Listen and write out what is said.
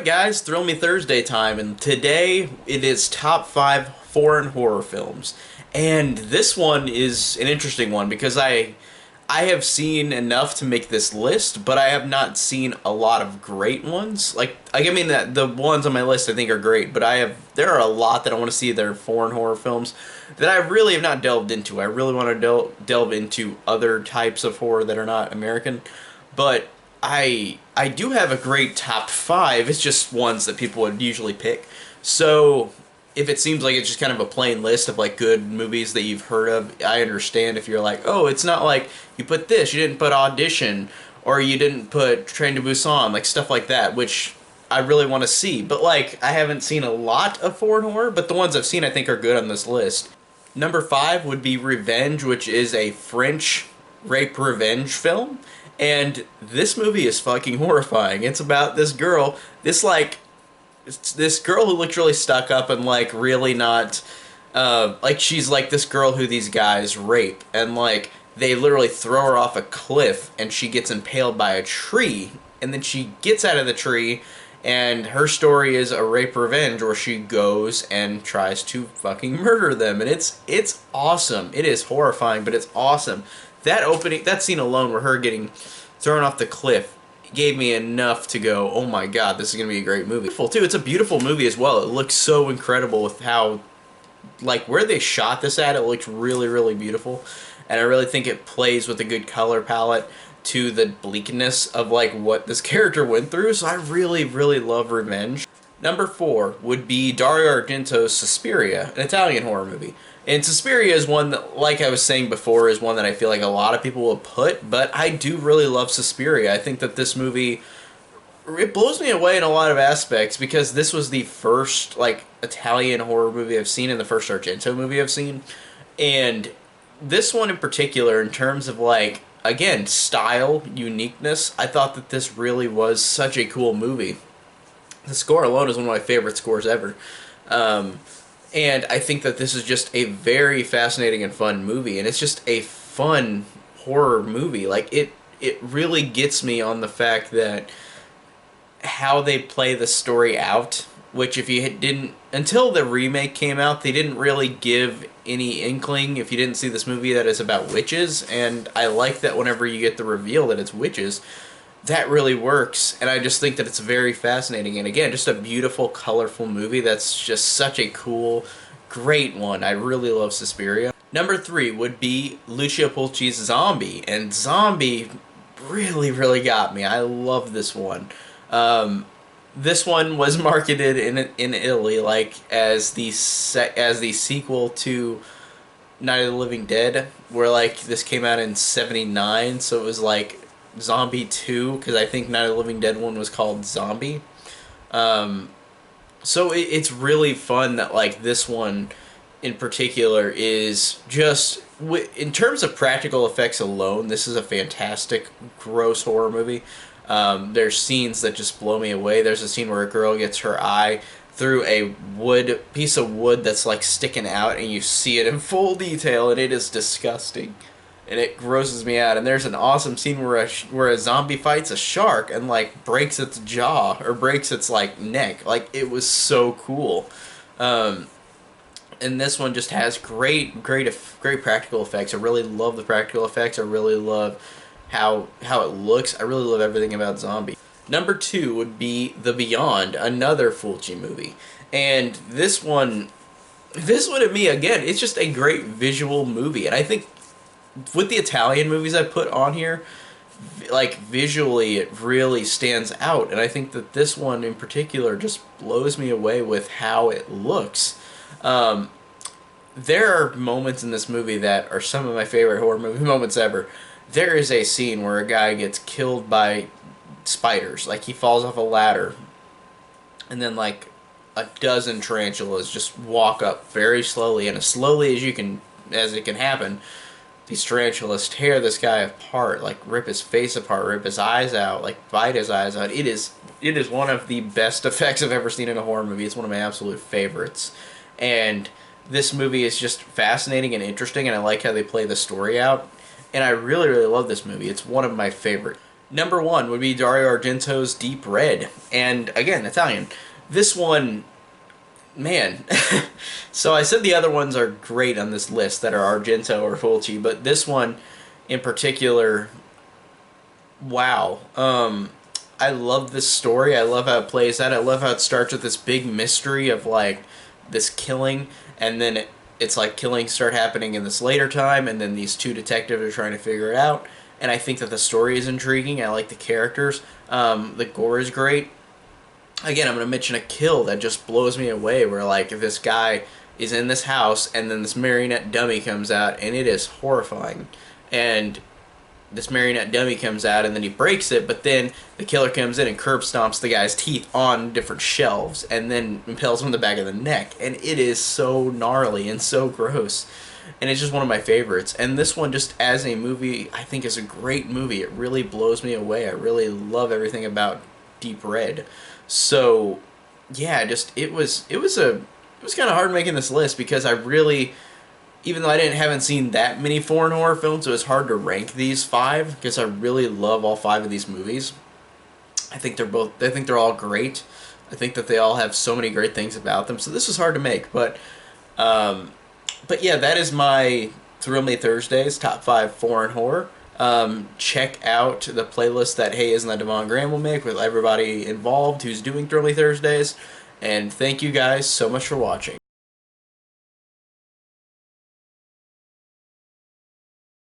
Alright guys, Thrill Me Thursday time, and today it is top 5 foreign horror films. And this one is an interesting one because I have seen enough to make this list, but I have not seen a lot of great ones. I mean that the ones on my list I think are great, but there are a lot that I want to see that are foreign horror films that I really have not delved into. I really want to delve into other types of horror that are not American, but I do have a great top 5. It's just ones that people would usually pick. So if it seems like it's just kind of a plain list of like good movies that you've heard of, I understand if you're like, oh, it's not like you put this, you didn't put Audition, or you didn't put Train to Busan, like stuff like that, which I really want to see. But like, I haven't seen a lot of foreign horror, but the ones I've seen I think are good on this list. Number 5 would be Revenge, which is a French rape revenge film. And this movie is fucking horrifying. It's about this girl, this girl who looks really stuck up and like really not, like she's like this girl who these guys rape, and like they literally throw her off a cliff and she gets impaled by a tree, and then she gets out of the tree, and her story is a rape revenge where she goes and tries to fucking murder them, and it's awesome. It is horrifying, but it's awesome. That scene alone where her getting thrown off the cliff gave me enough to go, oh my god, this is going to be a great movie. Beautiful too. It's a beautiful movie as well. It looks so incredible with how, like, where they shot this at, it looks really, really beautiful. And I really think it plays with a good color palette to the bleakness of, like, what this character went through. So I really, really love Revenge. Number 4 would be Dario Argento's Suspiria, an Italian horror movie. And Suspiria is one that, like I was saying before, is one that I feel like a lot of people will put, but I do really love Suspiria. I think that this movie, it blows me away in a lot of aspects because this was the first, like, Italian horror movie I've seen and the first Argento movie I've seen. And this one in particular, in terms of, like, again, style, uniqueness, I thought that this really was such a cool movie. The score alone is one of my favorite scores ever. And I think that this is just a very fascinating and fun movie, and it's just a fun horror movie. Like, it really gets me on the fact that how they play the story out, which if you didn't, until the remake came out, they didn't really give any inkling, if you didn't see this movie, that it's about witches, and I like that whenever you get the reveal that it's witches, that really works, and I just think that it's very fascinating, and again, just a beautiful, colorful movie that's just such a cool, great one. I really love Suspiria. Number 3 would be Lucio Fulci's Zombie, and Zombie really, really got me. I love this one. This one was marketed in Italy like as the sequel to Night of the Living Dead, where like this came out in '79, so it was like Zombie 2, because I think Night of the Living Dead one was called Zombie. So it's really fun that like this one in particular is just, in terms of practical effects alone, this is a fantastic, gross horror movie. There's scenes that just blow me away. There's a scene where a girl gets her eye through a piece of wood that's like sticking out, and you see it in full detail, and it is disgusting. And it grosses me out. And there's an awesome scene where a zombie fights a shark and like breaks its jaw or breaks its like neck. Like, it was so cool. And this one just has great practical effects. I really love the practical effects. I really love how it looks. I really love everything about Zombie. Number 2 would be The Beyond, another Fulci movie. And this one to me, again, it's just a great visual movie. And I think with the Italian movies I put on here, like visually it really stands out, and I think that this one in particular just blows me away with how it looks. There are moments in this movie that are some of my favorite horror movie moments ever. There is a scene where a guy gets killed by spiders, like he falls off a ladder, and then like a dozen tarantulas just walk up very slowly, and as slowly as it can happen, these tarantulas tear this guy apart, like rip his face apart, rip his eyes out, like bite his eyes out. It is one of the best effects I've ever seen in a horror movie. It's one of my absolute favorites. And this movie is just fascinating and interesting, and I like how they play the story out. And I really, really love this movie. It's one of my favorite. Number one would be Dario Argento's Deep Red, and again, Italian. This one, man. So I said the other ones are great on this list that are Argento or Fulci, but this one in particular, wow. I love this story. I love how it plays out. I love how it starts with this big mystery of like this killing, and then it's like killings start happening in this later time, and then these two detectives are trying to figure it out. And I think that the story is intriguing. I like the characters. The gore is great. Again, I'm going to mention a kill that just blows me away, where like this guy is in this house, and then this marionette dummy comes out, and it is horrifying. And this marionette dummy comes out, and then he breaks it, but then the killer comes in and curb stomps the guy's teeth on different shelves, and then impales him in the back of the neck. And it is so gnarly and so gross. And it's just one of my favorites. And this one, just as a movie, I think is a great movie. It really blows me away. I really love everything about Deep Red. So, yeah, just it was kind of hard making this list, because I really, even though I haven't seen that many foreign horror films, it was hard to rank these five, because I really love all five of these movies. I think they're all great. I think that they all have so many great things about them. So this was hard to make, but yeah, that is my Thrill Me Thursdays top 5 foreign horror. Check out the playlist that Hayes and the Devon Graham will make with everybody involved who's doing Thrill Me Thursdays. And thank you guys so much for watching.